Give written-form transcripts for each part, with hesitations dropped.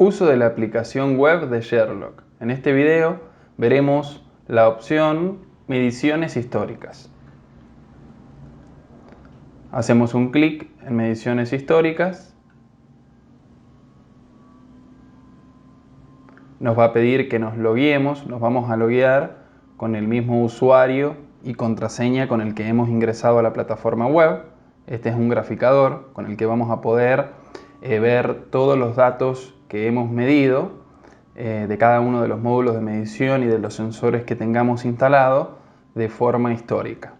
Uso de la aplicación web de Sherlock. En este video veremos la opción Mediciones históricas. Hacemos un clic en Mediciones históricas. Nos va a pedir que nos logueemos. Nos vamos a loguear con el mismo usuario y contraseña con el que hemos ingresado a la plataforma web. Este es un graficador con el que vamos a poder ver todos los datos que hemos medido de cada uno de los módulos de medición y de los sensores que tengamos instalados de forma histórica.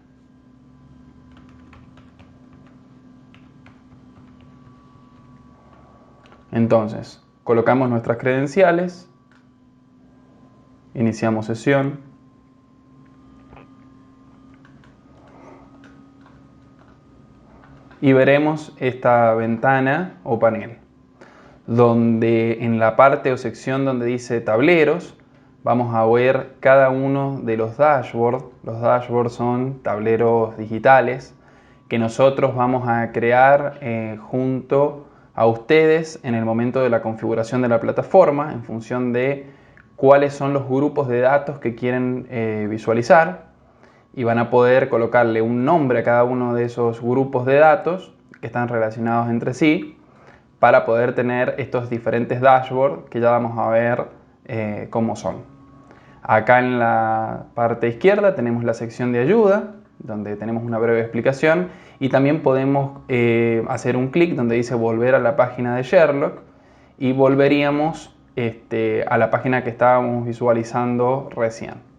Entonces, colocamos nuestras credenciales, iniciamos sesión, y veremos esta ventana o panel, donde en la parte o sección donde dice tableros, vamos a ver cada uno de los dashboards. Los dashboards son tableros digitales que nosotros vamos a crear junto a ustedes en el momento de la configuración de la plataforma, en función de cuáles son los grupos de datos que quieren visualizar, y van a poder colocarle un nombre a cada uno de esos grupos de datos que están relacionados entre sí, para poder tener estos diferentes dashboards que ya vamos a ver cómo son. Acá en la parte izquierda tenemos la sección de ayuda, donde tenemos una breve explicación, y también podemos hacer un clic donde dice volver a la página de Sherlock, y volveríamos a la página que estábamos visualizando recién.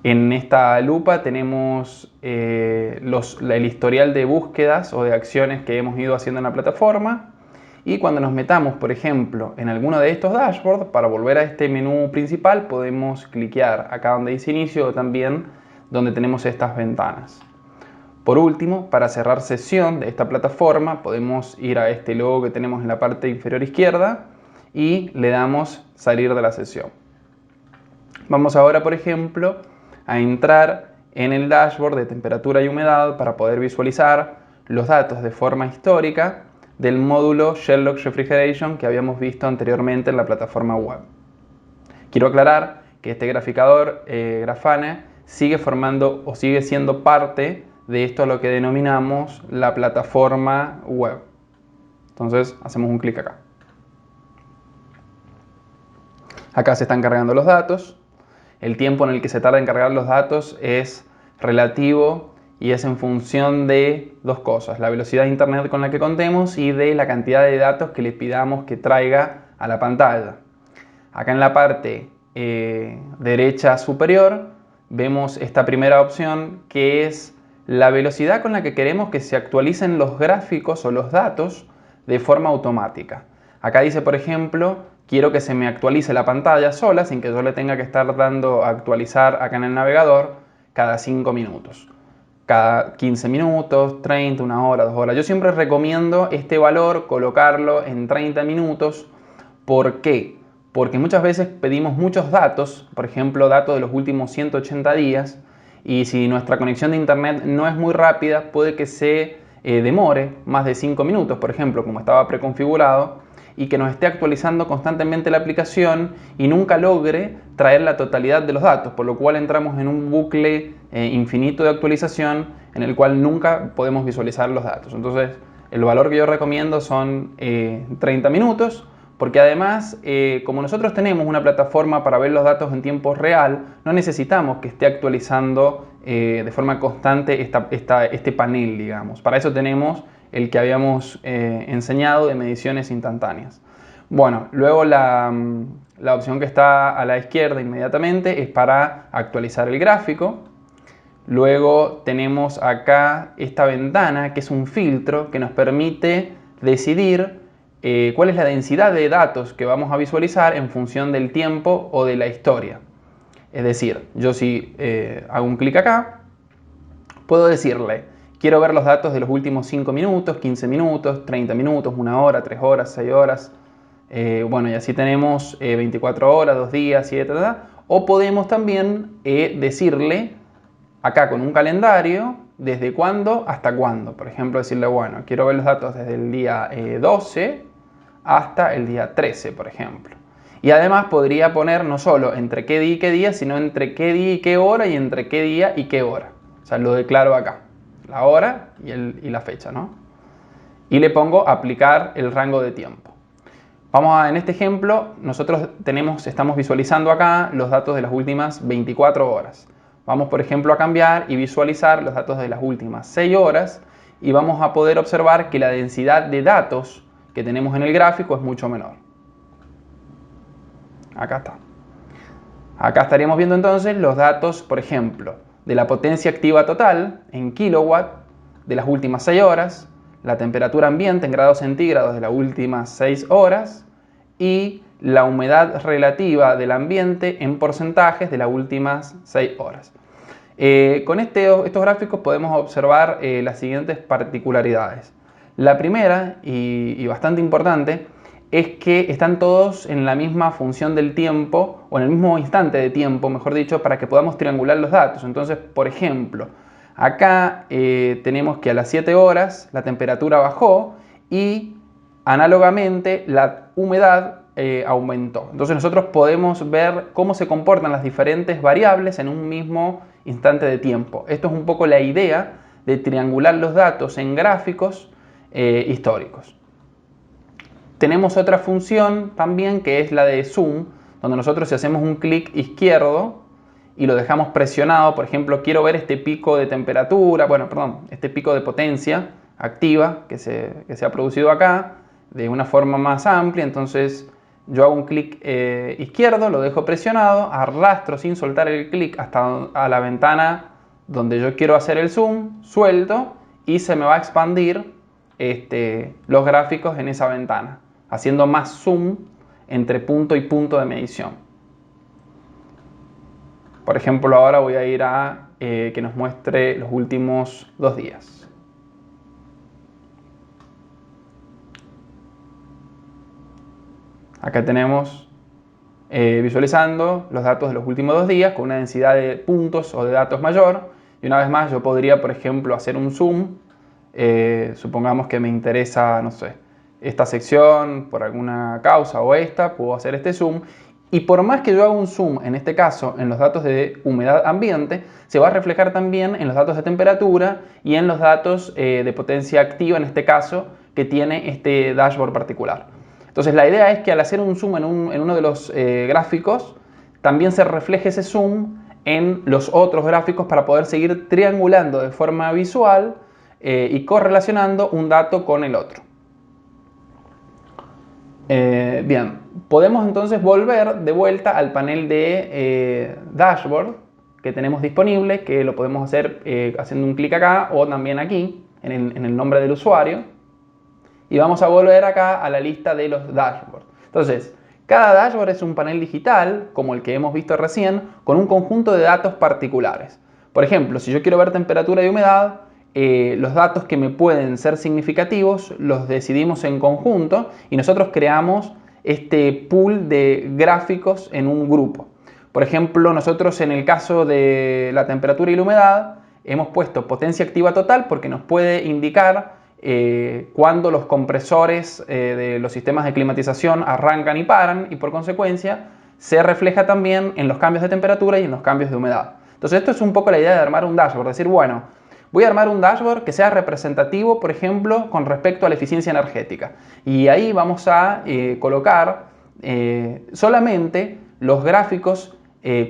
En esta lupa tenemos el historial de búsquedas o de acciones que hemos ido haciendo en la plataforma, y cuando nos metamos, por ejemplo, en alguno de estos dashboards, para volver a este menú principal podemos cliquear acá donde dice inicio, o también donde tenemos estas ventanas. Por último, para cerrar sesión de esta plataforma, podemos ir a este logo que tenemos en la parte inferior izquierda y le damos salir de la sesión. Vamos ahora, por ejemplo, a entrar en el dashboard de temperatura y humedad para poder visualizar los datos de forma histórica del módulo Sherlock Refrigeration que habíamos visto anteriormente en la plataforma web. Quiero aclarar que este graficador Grafana sigue formando o sigue siendo parte de esto a lo que denominamos la plataforma web. Entonces hacemos un clic acá. Acá se están cargando los datos. El tiempo en el que se tarda en cargar los datos es relativo y es en función de dos cosas: la velocidad de internet con la que contemos y de la cantidad de datos que le pidamos que traiga a la pantalla. Acá en la parte derecha superior vemos esta primera opción, que es la velocidad con la que queremos que se actualicen los gráficos o los datos de forma automática. Acá dice, por ejemplo, quiero que se me actualice la pantalla sola, sin que yo le tenga que estar dando a actualizar acá en el navegador cada 5 minutos. Cada 15 minutos, 30, 1 hora, 2 horas. Yo siempre recomiendo este valor, colocarlo en 30 minutos. ¿Por qué? Porque muchas veces pedimos muchos datos, por ejemplo, datos de los últimos 180 días, y si nuestra conexión de internet no es muy rápida, puede que se demore más de 5 minutos, por ejemplo, como estaba preconfigurado, y que nos esté actualizando constantemente la aplicación y nunca logre traer la totalidad de los datos, por lo cual entramos en un bucle infinito de actualización en el cual nunca podemos visualizar los datos. Entonces, el valor que yo recomiendo son 30 minutos, porque además, como nosotros tenemos una plataforma para ver los datos en tiempo real, no necesitamos que esté actualizando de forma constante este panel, digamos. Para eso tenemos el que habíamos enseñado de mediciones instantáneas. Bueno, luego la opción que está a la izquierda inmediatamente es para actualizar el gráfico. Luego tenemos acá esta ventana que es un filtro que nos permite decidir cuál es la densidad de datos que vamos a visualizar en función del tiempo o de la historia. Es decir, yo si hago un clic acá, puedo decirle: quiero ver los datos de los últimos 5 minutos, 15 minutos, 30 minutos, 1 hora, 3 horas, 6 horas. Bueno, y así tenemos 24 horas, 2 días, 7, o podemos también decirle acá con un calendario desde cuándo hasta cuándo. Por ejemplo, decirle, bueno, quiero ver los datos desde el día 12 hasta el día 13, por ejemplo. Y además podría poner no solo entre qué día y qué día, sino entre qué día y qué hora y entre qué día y qué hora. O sea, lo declaro acá, la hora y la fecha, ¿no? Y le pongo aplicar el rango de tiempo. En este ejemplo, nosotros estamos visualizando acá los datos de las últimas 24 horas. Vamos, por ejemplo, a cambiar y visualizar los datos de las últimas 6 horas y vamos a poder observar que la densidad de datos que tenemos en el gráfico es mucho menor. Acá está. Acá estaríamos viendo entonces los datos, por ejemplo, de la potencia activa total en kilowatt de las últimas 6 horas, la temperatura ambiente en grados centígrados de las últimas 6 horas y la humedad relativa del ambiente en porcentajes de las últimas 6 horas. Con estos gráficos podemos observar las siguientes particularidades. La primera, y bastante importante, es que están todos en la misma función del tiempo, o en el mismo instante de tiempo, mejor dicho, para que podamos triangular los datos. Entonces, por ejemplo, acá tenemos que a las 7 horas la temperatura bajó y análogamente la humedad aumentó. Entonces nosotros podemos ver cómo se comportan las diferentes variables en un mismo instante de tiempo. Esto es un poco la idea de triangular los datos en gráficos históricos. Tenemos otra función también que es la de zoom, donde nosotros si hacemos un clic izquierdo y lo dejamos presionado, por ejemplo, quiero ver este pico de temperatura, este pico de potencia activa que se ha producido acá de una forma más amplia, entonces yo hago un clic izquierdo, lo dejo presionado, arrastro sin soltar el clic hasta a la ventana donde yo quiero hacer el zoom, suelto y se me va a expandir los gráficos en esa ventana, haciendo más zoom entre punto y punto de medición. Por ejemplo, ahora voy a ir a que nos muestre los últimos 2 días. Acá tenemos visualizando los datos de los últimos 2 días con una densidad de puntos o de datos mayor. Y una vez más yo podría, por ejemplo, hacer un zoom. Supongamos que me interesa, no sé, esta sección por alguna causa o puedo hacer este zoom. Y por más que yo haga un zoom, en este caso, en los datos de humedad ambiente, se va a reflejar también en los datos de temperatura y en los datos de potencia activa, en este caso, que tiene este dashboard particular. Entonces la idea es que al hacer un zoom en uno de los gráficos, también se refleje ese zoom en los otros gráficos para poder seguir triangulando de forma visual y correlacionando un dato con el otro. Bien, podemos entonces volver de vuelta al panel de dashboard que tenemos disponible, que lo podemos hacer haciendo un clic acá o también aquí en el nombre del usuario. Y vamos a volver acá a la lista de los dashboards. Entonces, cada dashboard es un panel digital, como el que hemos visto recién, con un conjunto de datos particulares. Por ejemplo, si yo quiero ver temperatura y humedad, los datos que me pueden ser significativos los decidimos en conjunto y nosotros creamos este pool de gráficos en un grupo. Por ejemplo, nosotros en el caso de la temperatura y la humedad hemos puesto potencia activa total porque nos puede indicar cuando los compresores de los sistemas de climatización arrancan y paran y por consecuencia se refleja también en los cambios de temperatura y en los cambios de humedad. Entonces esto es un poco la idea de armar un dashboard, decir, bueno, voy a armar un dashboard que sea representativo, por ejemplo, con respecto a la eficiencia energética. Y ahí vamos a colocar solamente los gráficos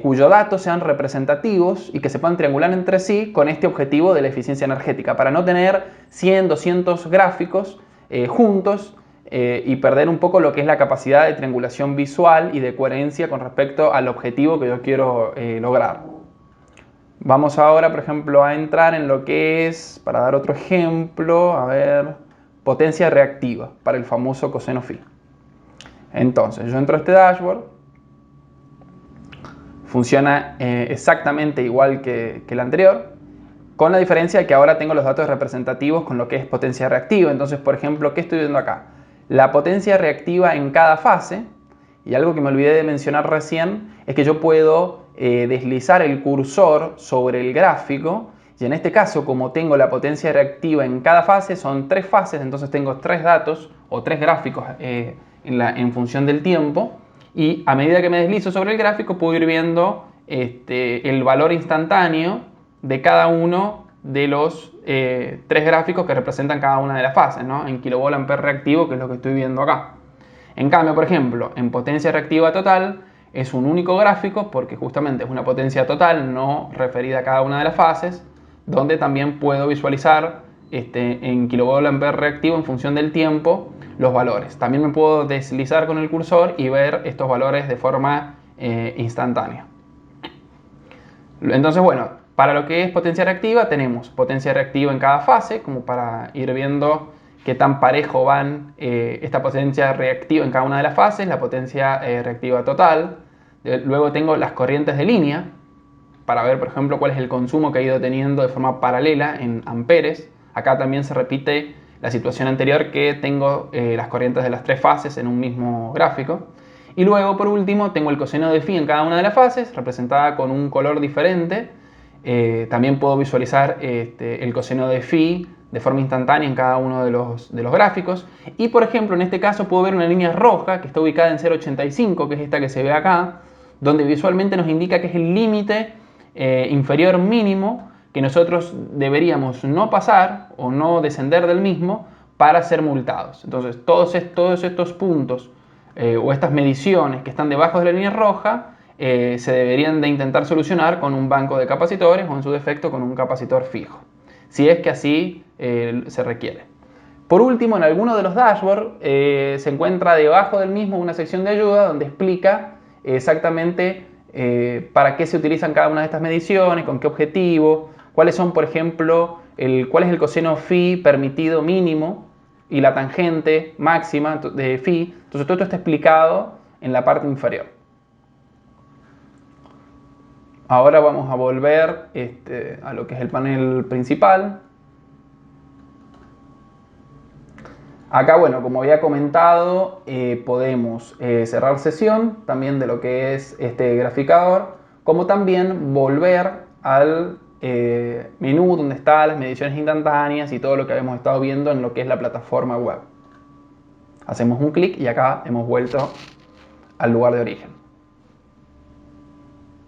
cuyos datos sean representativos y que se puedan triangular entre sí con este objetivo de la eficiencia energética, para no tener 100, 200 gráficos juntos y perder un poco lo que es la capacidad de triangulación visual y de coherencia con respecto al objetivo que yo quiero lograr. Vamos ahora, por ejemplo, a entrar en lo que es, para dar otro ejemplo, a ver, potencia reactiva para el famoso coseno phi. Entonces, yo entro a este dashboard. Funciona exactamente igual que el anterior, con la diferencia de que ahora tengo los datos representativos con lo que es potencia reactiva. Entonces, por ejemplo, ¿qué estoy viendo acá? La potencia reactiva en cada fase, y algo que me olvidé de mencionar recién, es que yo puedo deslizar el cursor sobre el gráfico, y en este caso, como tengo la potencia reactiva en cada fase, son 3 fases, entonces tengo 3 datos o 3 gráficos en función del tiempo, y a medida que me deslizo sobre el gráfico puedo ir viendo el valor instantáneo de cada uno de los 3 gráficos que representan cada una de las fases, ¿no? En kilovolt ampere reactivo, que es lo que estoy viendo acá. En cambio, por ejemplo, en potencia reactiva total es un único gráfico porque justamente es una potencia total no referida a cada una de las fases, donde también puedo visualizar en kilovolt ampere reactivo en función del tiempo los valores. También me puedo deslizar con el cursor y ver estos valores de forma instantánea. Entonces, bueno, para lo que es potencia reactiva tenemos potencia reactiva en cada fase, como para ir viendo qué tan parejo van esta potencia reactiva en cada una de las fases, la potencia reactiva total. Luego tengo las corrientes de línea, para ver, por ejemplo, cuál es el consumo que ha ido teniendo de forma paralela en amperes. Acá también se repite la situación anterior, que tengo las corrientes de las 3 fases en un mismo gráfico. Y luego, por último, tengo el coseno de phi en cada una de las fases, representada con un color diferente. También puedo visualizar el coseno de phi de forma instantánea en cada uno de los gráficos. Y, por ejemplo, en este caso puedo ver una línea roja que está ubicada en 0,85, que es esta que se ve acá, donde visualmente nos indica que es el límite inferior mínimo que nosotros deberíamos no pasar o no descender del mismo para ser multados. Entonces, todos estos puntos o estas mediciones que están debajo de la línea roja se deberían de intentar solucionar con un banco de capacitores o en su defecto con un capacitor fijo, si es que así se requiere. Por último, en alguno de los dashboards se encuentra debajo del mismo una sección de ayuda donde explica exactamente para qué se utilizan cada una de estas mediciones, con qué objetivo, cuáles son, por ejemplo, cuál es el coseno phi permitido mínimo y la tangente máxima de phi. Entonces todo esto está explicado en la parte inferior. Ahora vamos a volver a lo que es el panel principal. Acá, bueno, como había comentado, podemos cerrar sesión también de lo que es este graficador, como también volver al menú donde están las mediciones instantáneas y todo lo que habíamos estado viendo en lo que es la plataforma web. Hacemos un clic y acá hemos vuelto al lugar de origen.